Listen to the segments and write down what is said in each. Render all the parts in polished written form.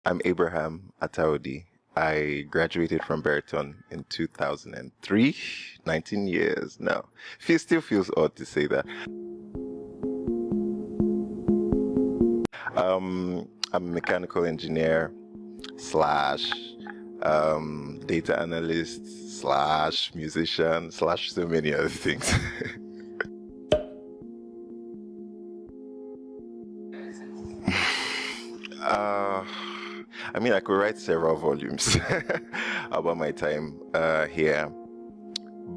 I'm Abraham Atawodi. I graduated from Bereton in 2003, 19 years now. Still feels odd to say that. I'm a mechanical engineer slash data analyst slash musician slash so many other things. I mean, I could write several volumes about my time here.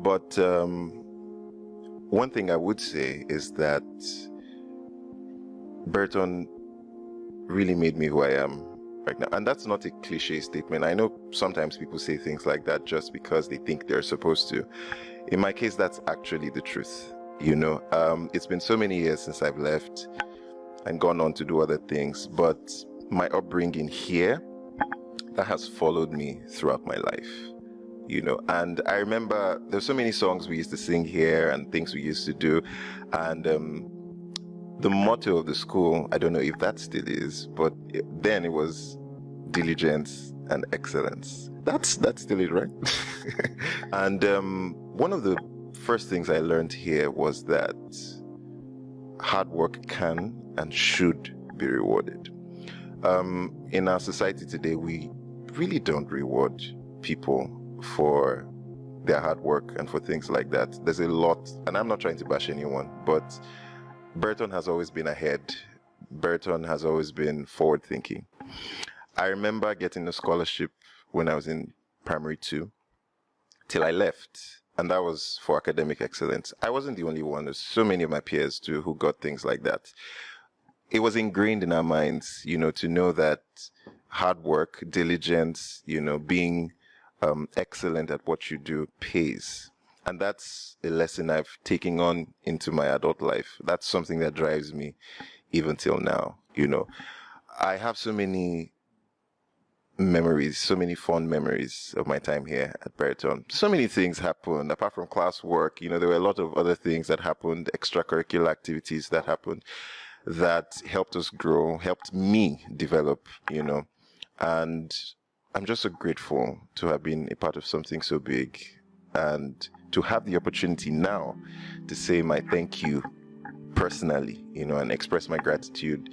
But one thing I would say is that Bereton really made me who I am right now. And that's not a cliche statement. I know sometimes people say things like that just because they think they're supposed to. In my case, that's actually the truth. It's been so many years since I've left and gone on to do other things, but my upbringing here, that has followed me throughout my life, and I remember there's so many songs we used to sing here and things we used to do, and the motto of the school, I don't know if that still is, but then it was diligence and excellence. That's still it, right? And one of the first things I learned here was that hard work can and should be rewarded. In our society today, we really don't reward people for their hard work and for things like that. There's a lot, and I'm not trying to bash anyone, but Bereton has always been ahead. Bereton has always been forward thinking. I remember getting a scholarship when I was in primary 2 till I left, and that was for academic excellence. I wasn't the only one. There's so many of my peers too who got things like that. It was ingrained in our minds, to know that hard work, diligence, being excellent at what you do pays. And that's a lesson I've taken on into my adult life. That's something that drives me even till now, I have so many memories, so many fond memories of my time here at Bereton. So many things happened apart from classwork. There were a lot of other things that happened, extracurricular activities that happened that helped us grow, helped me develop, and I'm just so grateful to have been a part of something so big and to have the opportunity now to say my thank you personally, and express my gratitude.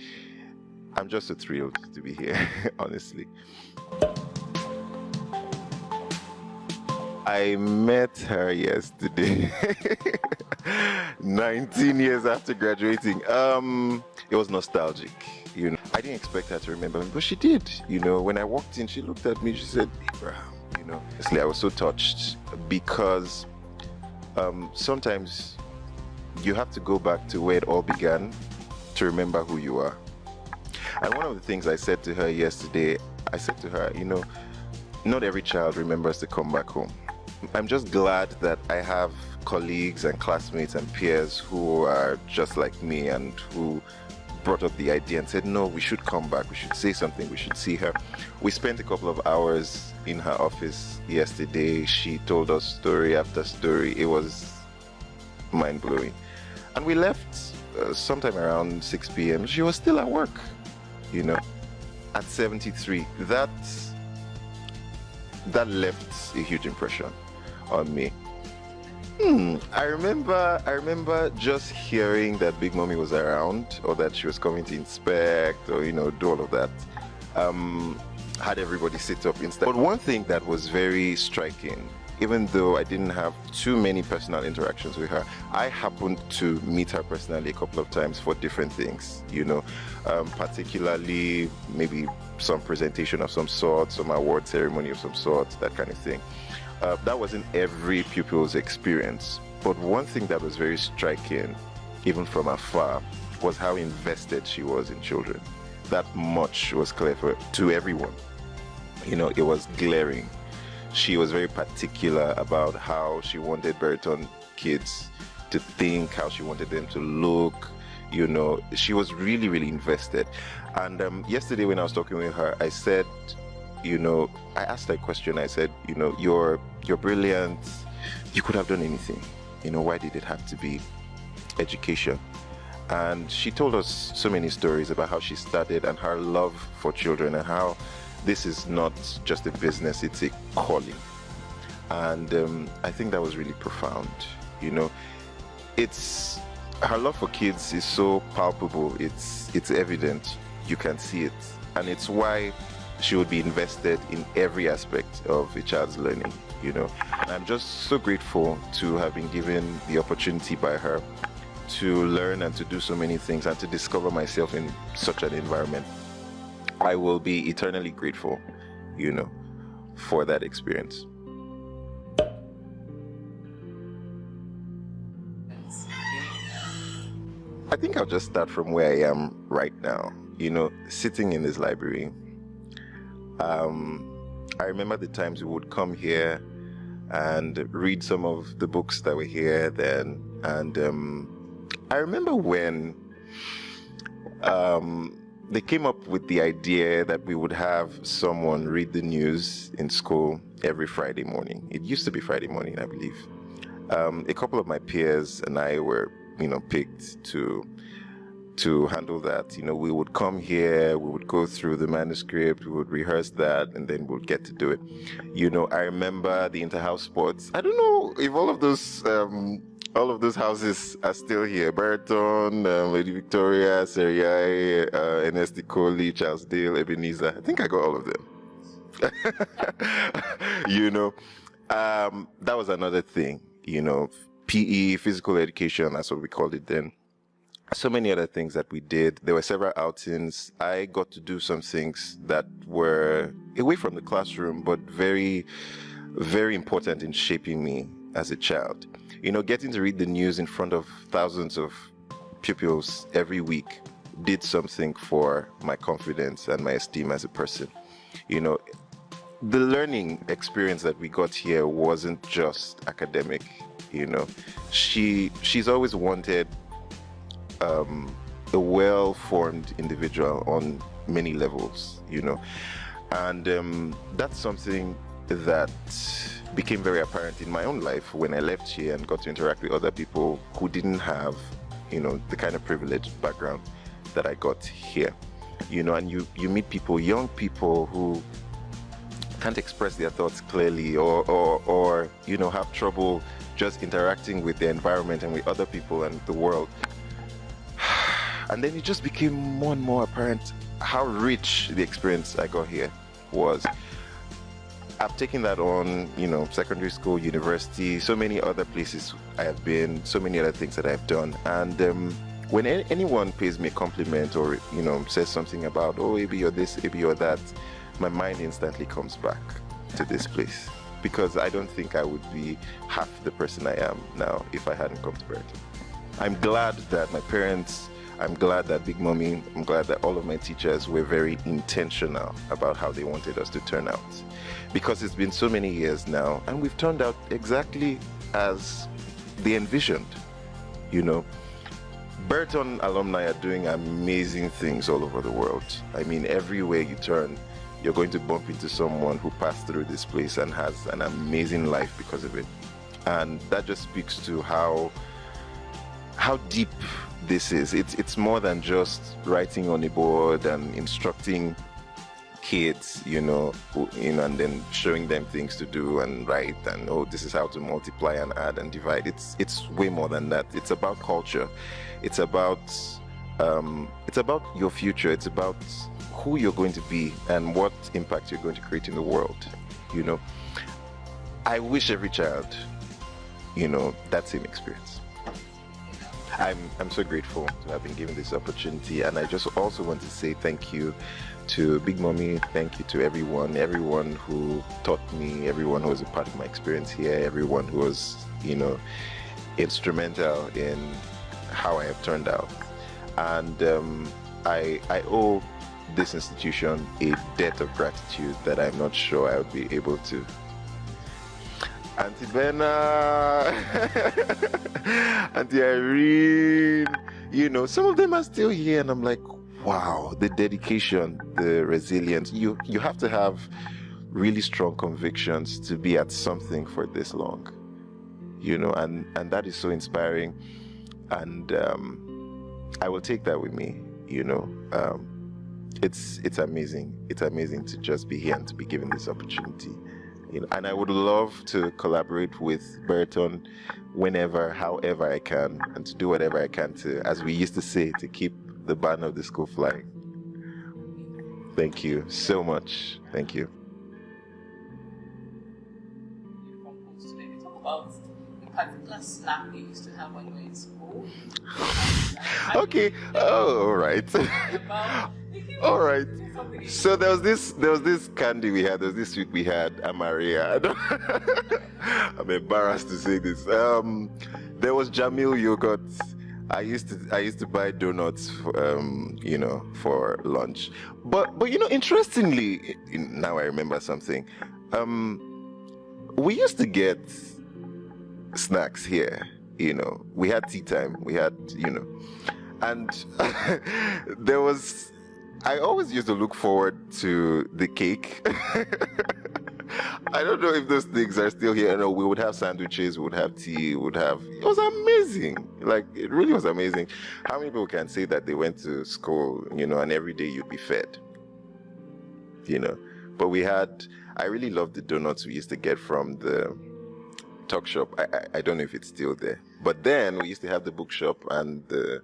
I'm just so thrilled to be here, honestly. I met her yesterday, 19 years after graduating. It was nostalgic, I didn't expect her to remember me, but she did. When I walked in, she looked at me, she said, Abraham, honestly, I was so touched because sometimes you have to go back to where it all began to remember who you are. And one of the things I said to her yesterday, I said to her, not every child remembers to come back home. I'm just glad that I have colleagues and classmates and peers who are just like me and who brought up the idea and said, no, we should come back, we should say something, we should see her. We spent a couple of hours in her office yesterday. She told us story after story. It was mind-blowing. And we left sometime around 6 p.m. She was still at work, at 73. That left a huge impression on me. I remember just hearing that Big Mommy was around, or that she was coming to inspect, or do all of that. Had everybody sit up instead. But one thing that was very striking, even though I didn't have too many personal interactions with her, I happened to meet her personally a couple of times for different things, particularly maybe some presentation of some sort, some award ceremony of some sort, that kind of thing. That wasn't every pupil's experience, but one thing that was very striking, even from afar, was how invested she was in children. That much was clear to everyone. It was glaring. She was very particular about how she wanted Bereton kids to think, how she wanted them to look. She was really, really invested. And yesterday when I was talking with her, I said, I asked her a question. I said, you're brilliant. You could have done anything. Why did it have to be education? And she told us so many stories about how she started and her love for children and how this is not just a business, it's a calling. And I think that was really profound. You know, it's her love for kids is so palpable. It's evident. You can see it, and it's why she would be invested in every aspect of a child's learning. You know, and I'm just so grateful to have been given the opportunity by her to learn and to do so many things and to discover myself in such an environment. I will be eternally grateful, you know, for that experience. I think I'll just start from where I am right now, you know, sitting in this library. I remember the times we would come here and read some of the books that were here then. And I remember when they came up with the idea that we would have someone read the news in school every Friday morning. It used to be Friday morning, I believe. A couple of my peers and I were, you know, picked to handle that. You know, we would come here, we would go through the manuscript, we would rehearse that, and then we'll get to do it. You know, I remember the inter-house sports. I don't know if all of those houses are still here. Bereton, Lady Victoria, Seriai, Ernest Coley, Charles Dale, Ebenezer. I think I got all of them. You know, that was another thing, you know, PE, physical education, that's what we called it then. So many other things that we did. There were several outings. I got to do some things that were away from the classroom, but very, very important in shaping me as a child. You know, getting to read the news in front of thousands of pupils every week did something for my confidence and my esteem as a person. You know, the learning experience that we got here wasn't just academic. You know, she's always wanted a well-formed individual on many levels, you know, and that's something that became very apparent in my own life when I left here and got to interact with other people who didn't have, you know, the kind of privileged background that I got here, you know, and you meet people, young people who can't express their thoughts clearly or you know, have trouble just interacting with the environment and with other people and the world. And then it just became more and more apparent how rich the experience I got here was. I've taken that on, you know, secondary school, university, so many other places I have been, so many other things that I've done. And when anyone pays me a compliment or, you know, says something about, oh, maybe you're this, maybe you're that, my mind instantly comes back to this place. Because I don't think I would be half the person I am now if I hadn't come to Bereton. I'm glad that my parents, I'm glad that Big Mommy, I'm glad that all of my teachers were very intentional about how they wanted us to turn out. Because it's been so many years now, and we've turned out exactly as they envisioned, you know. Bereton alumni are doing amazing things all over the world. I mean, everywhere you turn, you're going to bump into someone who passed through this place and has an amazing life because of it. And that just speaks to how deep this is. It's more than just writing on a board and instructing kids, you know, and then showing them things to do and write and, oh, this is how to multiply and add and divide. It's way more than that. It's about culture. It's about your future. It's about who you're going to be and what impact you're going to create in the world. You know, I wish every child, you know, that same experience. I'm so grateful to have been given this opportunity, and I just also want to say thank you to Big Mommy, thank you to everyone who taught me, everyone who was a part of my experience here, everyone who was, you know, instrumental in how I have turned out. And I owe this institution a debt of gratitude that I'm not sure I would be able to. Auntie Benna, Auntie Irene, you know, some of them are still here, and I'm like, wow, the dedication, the resilience. You have to have really strong convictions to be at something for this long, you know, and that is so inspiring. And I will take that with me, you know. it's amazing. It's amazing to just be here and to be given this opportunity. You know, and I would love to collaborate with Bereton whenever, however I can, and to do whatever I can to, as we used to say, to keep the banner of the school flying. Thank you so much. Thank you. Today, talk about the particular snack you used to have when you were in school. Okay. Oh, all right. All right. So there was this candy we had. There was this sweet we had, Amaria. I'm embarrassed to say this. There was Jamil yogurt. I used to buy donuts, you know, for lunch. But you know, interestingly, now I remember something. We used to get snacks here. You know, we had tea time. We had, you know, and there was. I always used to look forward to the cake. I don't know if those things are still here. No, we would have sandwiches, we would have tea, we would have. It was amazing. Like, it really was amazing. How many people can say that they went to school, you know, and every day you'd be fed, you know? But we had. I really loved the donuts we used to get from the tuck shop. I don't know if it's still there. But then we used to have the bookshop and the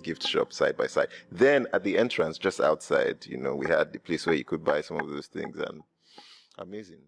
gift shop side by side. Then at the entrance, just outside, you know, we had the place where you could buy some of those things, and amazing.